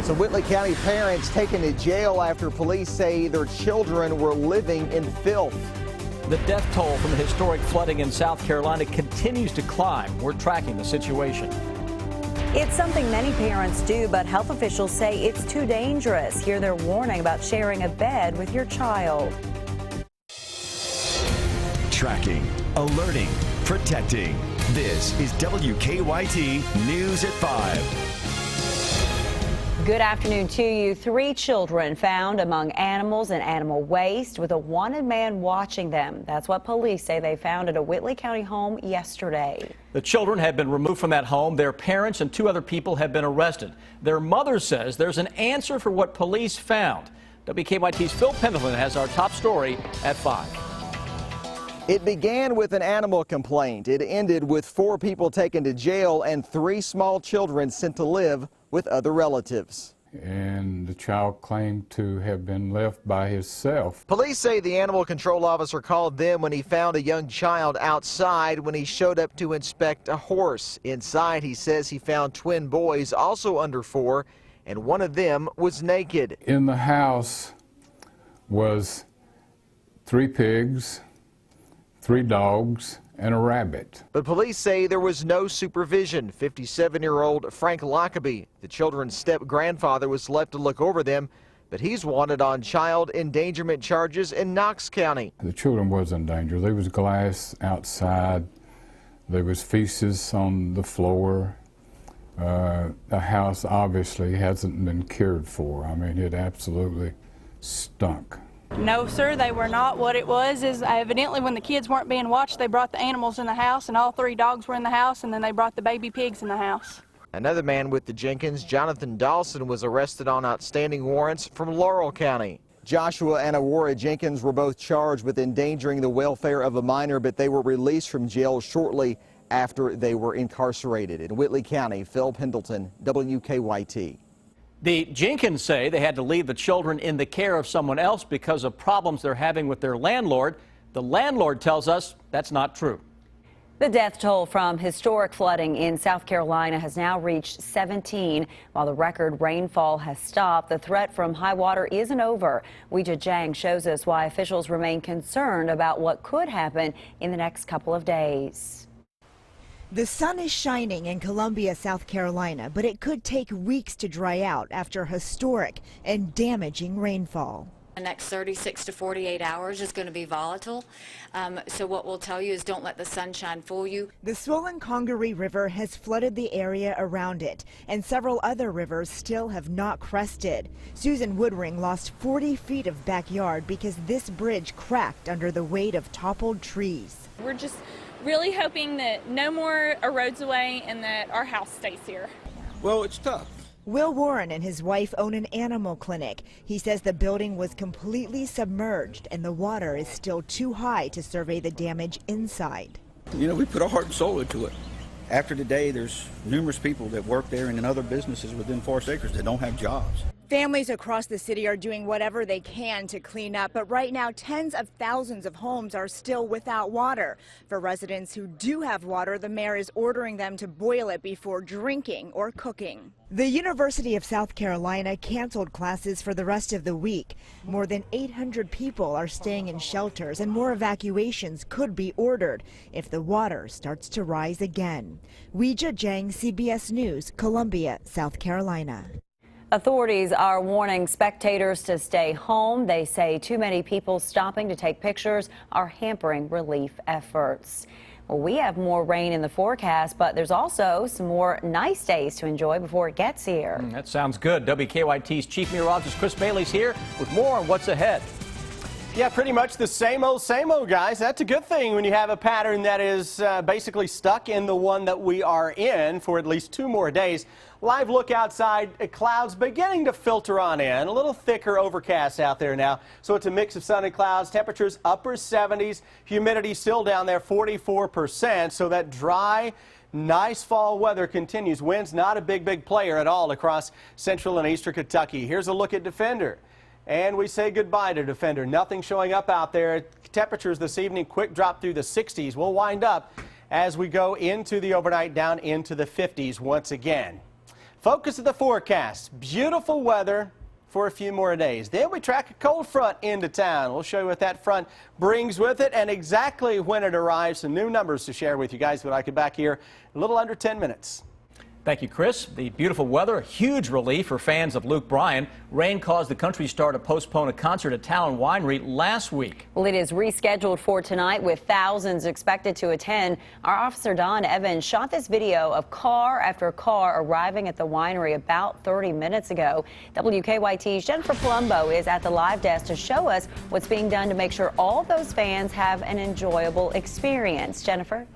Some Whitley County parents taken to jail after police say their children were living in filth. The death toll from the historic flooding in South Carolina continues to climb. We're tracking the situation. It's something many parents do, but health officials say it's too dangerous. Hear their warning about sharing a bed with your child. Tracking, alerting, protecting. This is WKYT News at 5. Good afternoon to you. 3 children found among animals and animal waste with a wanted man watching them. That's what police say they found at a Whitley County home yesterday. The children have been removed from that home. Their parents and 2 other people have been arrested. Their mother says there's an answer for what police found. WKYT's Phil Pendleton has our top story at 5. It began with an animal complaint. It ended with 4 people taken to jail and 3 small children sent to live with other relatives. And the child claimed to have been left by himself. Police say the animal control officer called them when he found a young child outside when he showed up to inspect a horse. Inside, he says he found twin boys, also under 4, and one of them was naked. In the house was 3 pigs, 3 dogs, and a rabbit. But police say there was no supervision. 57-year-old Frank Lockaby, the children's step-grandfather, was left to look over them, but he's wanted on child endangerment charges in Knox County. The children was in danger. There was glass outside. There was feces on the floor. The house obviously hasn't been cared for. I mean, it absolutely stunk. No, sir, they were not. What it was is evidently when the kids weren't being watched, they brought the animals in the house, and all 3 dogs were in the house, and then they brought the baby pigs in the house. Another man with the Jenkins, Jonathan Dawson, was arrested on outstanding warrants from Laurel County. Joshua and Aurora Jenkins were both charged with endangering the welfare of a minor, but they were released from jail shortly after they were incarcerated. In Whitley County, Phil Pendleton, WKYT. The Jenkins say they had to leave the children in the care of someone else because of problems they're having with their landlord. The landlord tells us that's not true. The death toll from historic flooding in South Carolina has now reached 17. While the record rainfall has stopped, the threat from high water isn't over. Weijia Jiang shows us why officials remain concerned about what could happen in the next couple of days. The sun is shining in Columbia, South Carolina, but it could take weeks to dry out after historic and damaging rainfall. The next 36 to 48 hours is going to be volatile. So what we'll tell you is don't let the sunshine fool you. The swollen Congaree River has flooded the area around it, and several other rivers still have not crested. Susan Woodring lost 40 feet of backyard because this bridge cracked under the weight of toppled trees. We're just really hoping that no more erodes away and that our house stays here. Well, it's tough. Will Warren and his wife own an animal clinic. He says the building was completely submerged and the water is still too high to survey the damage inside. You know, we put our heart and soul into it. After today, there's numerous people that work there and in other businesses within Forest Acres that don't have jobs. Families across the city are doing whatever they can to clean up, but right now tens of thousands of homes are still without water. For residents who do have water, the mayor is ordering them to boil it before drinking or cooking. The University of South Carolina canceled classes for the rest of the week. More than 800 people are staying in shelters, and more evacuations could be ordered if the water starts to rise again. Weijia Jiang, CBS News, Columbia, South Carolina. Authorities are warning spectators to stay home. They say too many people stopping to take pictures are hampering relief efforts. Well, we have more rain in the forecast, but there's also some more nice days to enjoy before it gets here. That sounds good. WKYT's Chief Meteorologist Chris Bailey's here with more on what's ahead. Yeah, pretty much the same old, guys. That's a good thing when you have a pattern that is basically stuck in the one that we are in for at least 2 more days. Live look outside, clouds beginning to filter on in. A little thicker overcast out there now. So it's a mix of sun and clouds. Temperatures upper 70s. Humidity still down there 44%. So that dry, nice fall weather continues. Wind's not a big player at all across central and eastern Kentucky. Here's a look at Defender. And we say goodbye to Defender. Nothing showing up out there. Temperatures this evening, quick drop through the 60s. We'll wind up as we go into the overnight down into the 50s once again. Focus of the forecast. Beautiful weather for a few more days. Then we track a cold front into town. We'll show you what that front brings with it and exactly when it arrives. Some new numbers to share with you guys, but I could back here a little under 10 minutes. Thank you, Chris. The beautiful weather, a huge relief for fans of Luke Bryan. Rain caused the country star to postpone a concert at Talon Winery last week. Well, it is rescheduled for tonight with thousands expected to attend. Our officer Don Evans shot this video of car after car arriving at the winery about 30 minutes ago. WKYT's Jennifer Palumbo is at the live desk to show us what's being done to make sure all those fans have an enjoyable experience. Jennifer?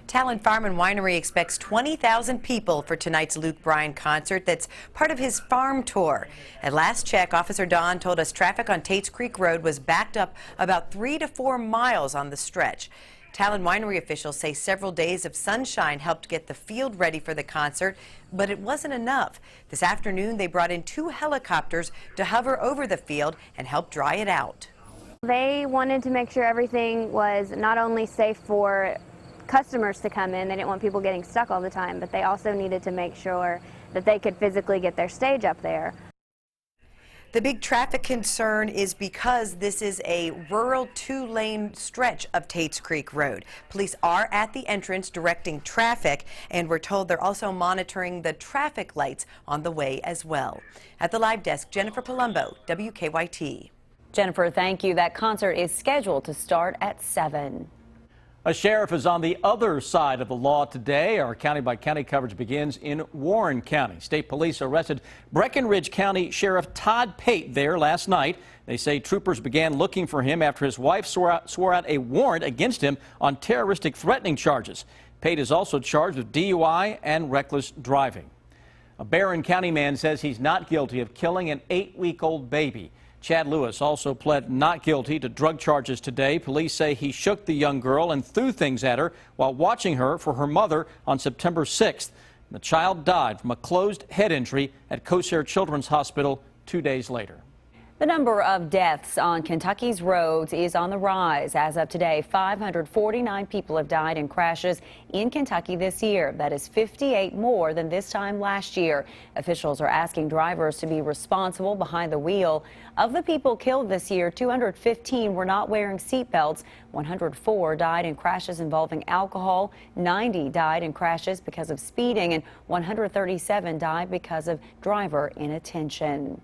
Talon Farm and Winery expects 20,000 people for tonight's Luke Bryan concert that's part of his farm tour. At last check, Officer Don told us traffic on Tates Creek Road was backed up about 3 to 4 miles on the stretch. Talon Winery officials say several days of sunshine helped get the field ready for the concert, but it wasn't enough. This afternoon, they brought in 2 helicopters to hover over the field and help dry it out. They wanted to make sure everything was not only safe for customers to come in, they didn't want people getting stuck all the time, but they also needed to make sure that they could physically get their stage up there. The big traffic concern is because this is a rural 2-lane stretch of Tates Creek Road. Police are at the entrance directing traffic, and we're told they're also monitoring the traffic lights on the way as well. At the live desk, Jennifer Palumbo, WKYT. Jennifer, thank you. That concert is scheduled to start at 7. A sheriff is on the other side of the law today. Our county-by-county coverage begins in Warren County. State police arrested Breckenridge County Sheriff Todd Pate there last night. They say troopers began looking for him after his wife swore out a warrant against him on terroristic threatening charges. Pate is also charged with DUI and reckless driving. A Barren County man says he's not guilty of killing an 8-week-old baby. Chad Lewis also pled not guilty to drug charges today. Police say he shook the young girl and threw things at her while watching her for her mother on September 6th. The child died from a closed head injury at Kosar Children's Hospital 2 days later. The number of deaths on Kentucky's roads is on the rise. As of today, 549 people have died in crashes in Kentucky this year. That is 58 more than this time last year. Officials are asking drivers to be responsible behind the wheel. Of the people killed this year, 215 were not wearing seatbelts. 104 died in crashes involving alcohol. 90 died in crashes because of speeding, and 137 died because of driver inattention.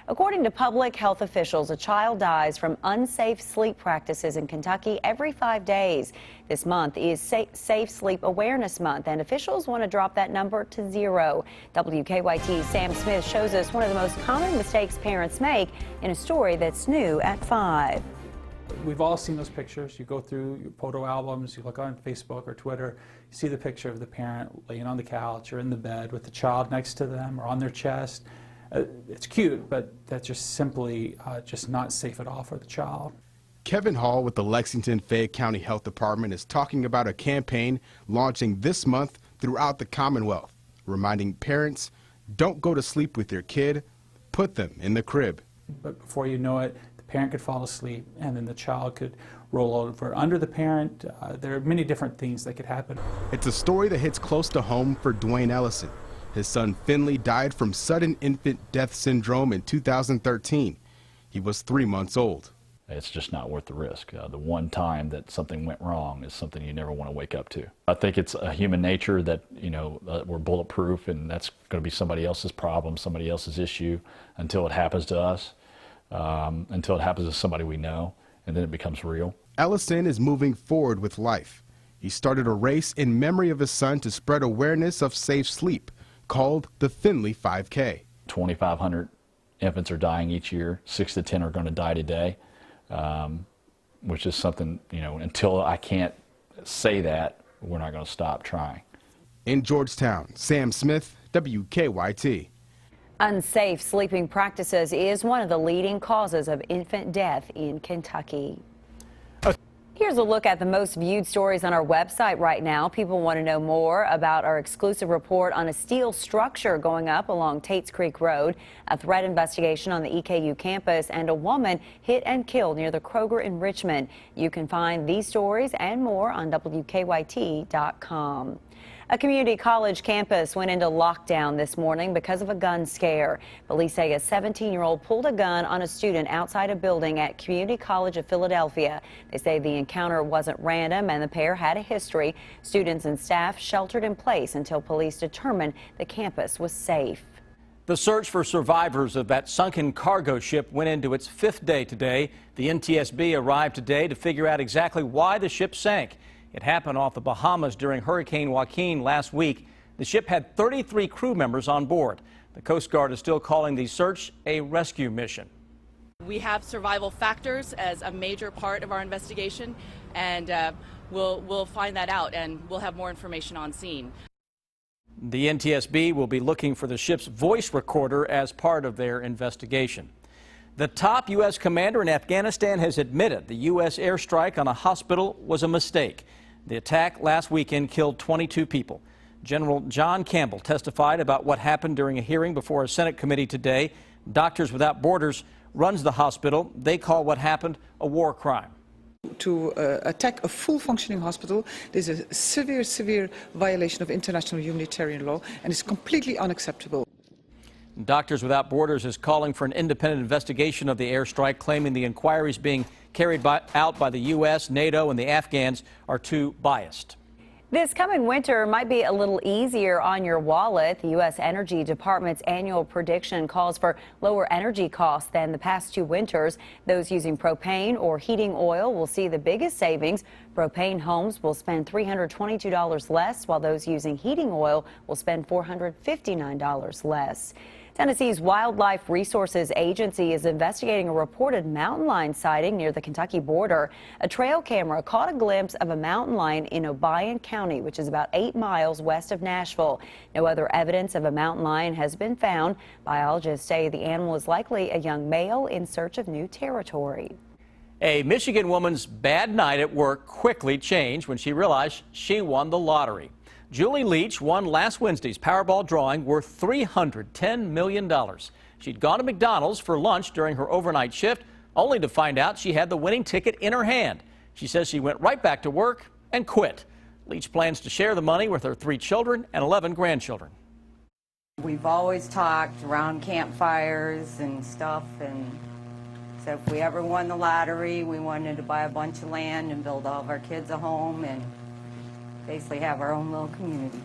According to public health officials, a child dies from unsafe sleep practices in Kentucky every 5 days. This month is Safe Sleep Awareness Month, and officials want to drop that number to 0. WKYT's Sam Smith shows us one of the most common mistakes parents make in a story that's new at 5. We've all seen those pictures. You go through your photo albums, you look on Facebook or Twitter, you see the picture of the parent laying on the couch or in the bed with the child next to them or on their chest. It's cute, but that's just simply just not safe at all for the child. Kevin Hall with the Lexington-Fayette County Health Department is talking about a campaign launching this month throughout the Commonwealth, reminding parents, don't go to sleep with your kid, put them in the crib. But before you know it, the parent could fall asleep and then the child could roll over under the parent. There are many different things that could happen. It's a story that hits close to home for Dwayne Ellison. His son Finley died from sudden infant death syndrome in 2013. He was 3 months old. It's just not worth the risk. The one time that something went wrong is something you never want to wake up to. I think it's a human nature that, we're bulletproof and that's going to be somebody else's problem, somebody else's issue until it happens to us, until it happens to somebody we know, and then it becomes real. Ellison is moving forward with life. He started a race in memory of his son to spread awareness of safe sleep, called the Finley 5K. 2,500 infants are dying each year. 6 to 10 are going to die today, which is something, until I can't say that, we're not going to stop trying. In Georgetown, Sam Smith, WKYT. Unsafe sleeping practices is one of the leading causes of infant death in Kentucky. Here's a look at the most viewed stories on our website right now. People want to know more about our exclusive report on a steel structure going up along Tates Creek Road, a threat investigation on the EKU campus, and a woman hit and killed near the Kroger in Richmond. You can find these stories and more on WKYT.com. A community college campus went into lockdown this morning because of a gun scare. Police say a 17-year-old pulled a gun on a student outside a building at Community College of Philadelphia. They say the encounter wasn't random and the pair had a history. Students and staff sheltered in place until police determined the campus was safe. The search for survivors of that sunken cargo ship went into its 5th day today. The NTSB arrived today to figure out exactly why the ship sank. It happened off the Bahamas during Hurricane Joaquin last week. The ship had 33 crew members on board. The Coast Guard is still calling the search a rescue mission. We have survival factors as a major part of our investigation, and we'll find that out, and we'll have more information on scene. The NTSB will be looking for the ship's voice recorder as part of their investigation. The top U.S. commander in Afghanistan has admitted the U.S. airstrike on a hospital was a mistake. The attack last weekend killed 22 people. General John Campbell testified about what happened during a hearing before a Senate committee today. Doctors Without Borders runs the hospital. They call what happened a war crime. To attack a full functioning hospital is a severe violation of international humanitarian law and is completely unacceptable. Doctors Without Borders is calling for an independent investigation of the airstrike, claiming the inquiries being carried out by the U.S., NATO, and the Afghans are too biased. This coming winter might be a little easier on your wallet. The U.S. Energy Department's annual prediction calls for lower energy costs than the past 2 winters. Those using propane or heating oil will see the biggest savings. Propane homes will spend $322 less, while those using heating oil will spend $459 less. Tennessee's Wildlife Resources Agency is investigating a reported mountain lion sighting near the Kentucky border. A trail camera caught a glimpse of a mountain lion in Bryan County, which is about 8 miles west of Nashville. No other evidence of a mountain lion has been found. Biologists say the animal is likely a young male in search of new territory. A Michigan woman's bad night at work quickly changed when she realized she won the lottery. Julie Leach won last Wednesday's Powerball drawing worth $310 million. She'd gone to McDonald's for lunch during her overnight shift, only to find out she had the winning ticket in her hand. She says she went right back to work and quit. Leach plans to share the money with her 3 children and 11 grandchildren. We've always talked around campfires and stuff, and so if we ever won the lottery, we wanted to buy a bunch of land and build all of our kids a home and basically have our own little community.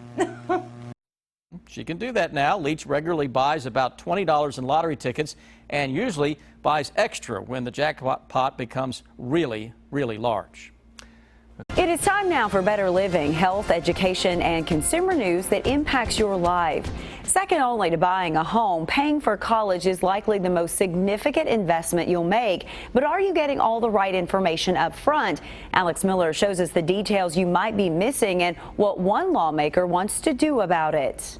She can do that now. Leach regularly buys about $20 in lottery tickets and usually buys extra when the jackpot becomes really large. It is time now for Better Living, health, education, and consumer news that impacts your life. Second only to buying a home, paying for college is likely the most significant investment you'll make. But are you getting all the right information up front? Alex Miller shows us the details you might be missing and what one lawmaker wants to do about it.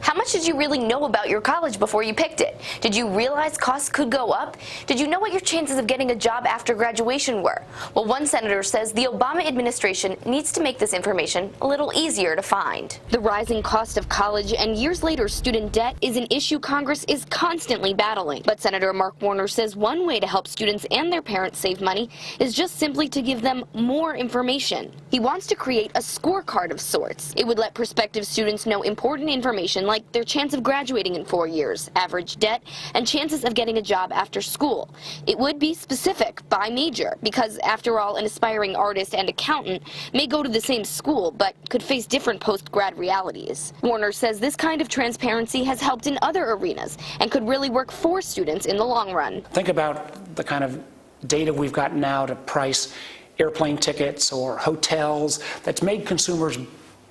How much did you really know about your college before you picked it? Did you realize costs could go up? Did you know what your chances of getting a job after graduation were? Well, one senator says the Obama administration needs to make this information a little easier to find. The rising cost of college and years later student debt is an issue Congress is constantly battling. But Senator Mark Warner says one way to help students and their parents save money is just simply to give them more information. He wants to create a scorecard of sorts. It would let prospective students know important information like their chance of graduating in 4 years, average debt, and chances of getting a job after school. It would be specific by major because, after all, an aspiring artist and accountant may go to the same school but could face different post-grad realities. Warner says this kind of transparency has helped in other arenas and could really work for students in the long run. Think about the kind of data we've got now to price airplane tickets or hotels that's made consumers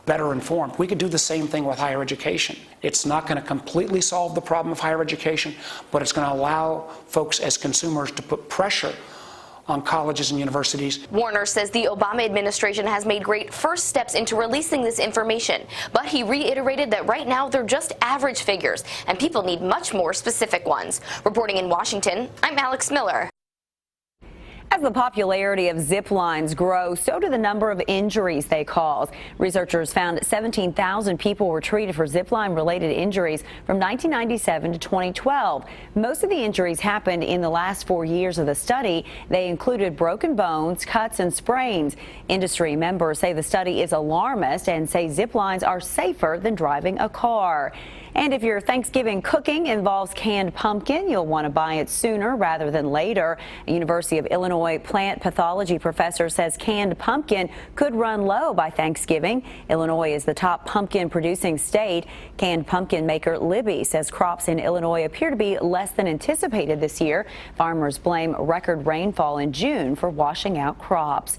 better informed. We could do the same thing with higher education. It's not going to completely solve the problem of higher education, but it's going to allow folks as consumers to put pressure on colleges and universities. Warner says the Obama administration has made great first steps into releasing this information, but he reiterated that right now they're just average figures and people need much more specific ones. Reporting in Washington, I'm Alex Miller. As the popularity of zip lines grows, so do the number of injuries they cause. Researchers found 17,000 people were treated for zip line related injuries from 1997 to 2012. Most of the injuries happened in the last 4 years of the study. They included broken bones, cuts, and sprains. Industry members say the study is alarmist and say zip lines are safer than driving a car. And if your Thanksgiving cooking involves canned pumpkin, you'll want to buy it sooner rather than later. A University of Illinois plant pathology professor says canned pumpkin could run low by Thanksgiving. Illinois is the top pumpkin producing state. Canned pumpkin maker Libby says crops in Illinois appear to be less than anticipated this year. Farmers blame record rainfall in June for washing out crops.